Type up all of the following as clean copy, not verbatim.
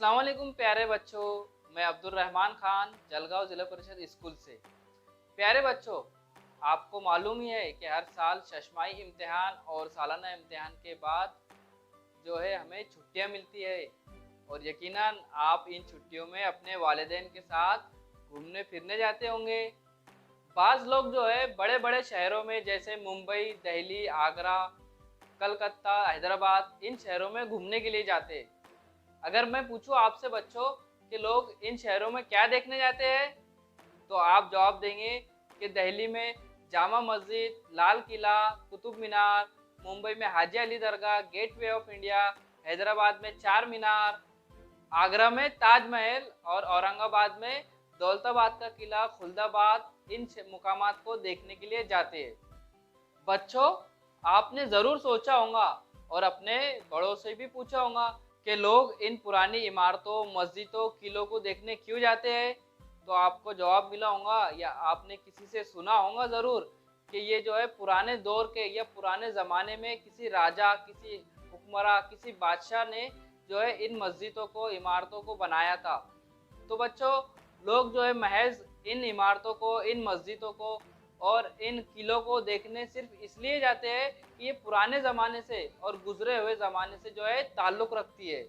अस्सलाम वालेकुम प्यारे बच्चों। मैं अब्दुल रहमान खान जलगांव जिला परिषद स्कूल से। प्यारे बच्चों, आपको मालूम ही है कि हर साल शशमाही इम्तिहान और सालाना इम्तिहान के बाद जो है हमें छुट्टियां मिलती है और यकीनन आप इन छुट्टियों में अपने वालिदैन के साथ घूमने फिरने जाते होंगे। बाज़ लोग जो है बड़े बड़े शहरों में जैसे मुंबई, दिल्ली, आगरा, कलकत्ता, हैदराबाद इन शहरों में घूमने के लिए जाते हैं। अगर मैं पूछूं आपसे बच्चों कि लोग इन शहरों में क्या देखने जाते हैं, तो आप जवाब देंगे कि दिल्ली में जामा मस्जिद, लाल किला, कुतुब मीनार, मुंबई में हाजी अली दरगाह, गेटवे ऑफ इंडिया, हैदराबाद में चार मीनार, आगरा में ताजमहल और औरंगाबाद में दौलताबाद का किला, खुलदाबाद इन मुकामात को देखने के लिए जाते हैं। बच्चों, आपने ज़रूर सोचा होगा और अपने बड़ों से भी पूछा होगा कि लोग इन पुरानी इमारतों, मस्जिदों, किलों को देखने क्यों जाते हैं। तो आपको जवाब मिला होगा या आपने किसी से सुना होगा ज़रूर कि ये जो है पुराने दौर के या पुराने ज़माने में किसी राजा, किसी हुक्मरान, किसी बादशाह ने जो है इन मस्जिदों को, इमारतों को बनाया था। तो बच्चों, लोग जो है महज इन इमारतों को, इन मस्जिदों को और इन किलों को देखने सिर्फ इसलिए जाते हैं कि ये पुराने ज़माने से और गुजरे हुए ज़माने से जो है ताल्लुक़ रखती है।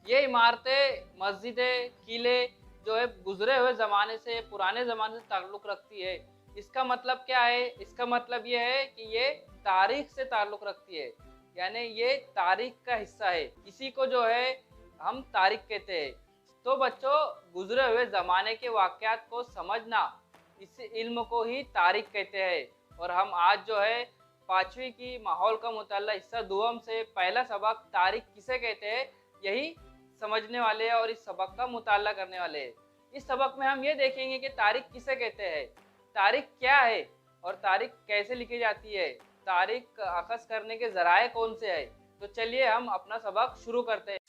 ये इमारतें, मस्जिदें, किले जो है गुजरे हुए ज़माने से, पुराने ज़माने से ताल्लुक़ रखती है। इसका मतलब क्या है? इसका मतलब ये है कि ये तारीख़ से ताल्लुक़ रखती है, यानी ये तारीख़ का हिस्सा है। इसी को जो है हम तारीख़ कहते हैं। तो बच्चों, गुजरे हुए ज़माने के वाक़यात को समझना, इस इल्म को ही तारीख़ कहते हैं। और हम आज जो है 5वीं की माहौल का मुताला हिस्सा दुआम से पहला सबक तारीख़ किसे कहते हैं, यही समझने वाले हैं और इस सबक का मुताला करने वाले हैं। इस सबक में हम ये देखेंगे कि तारीख़ किसे कहते हैं, तारीख़ क्या है और तारीख़ कैसे लिखी जाती है, तारीख़ अख़ज़ करने के ज़राए कौन से हैं। तो चलिए हम अपना सबक शुरू करते हैं।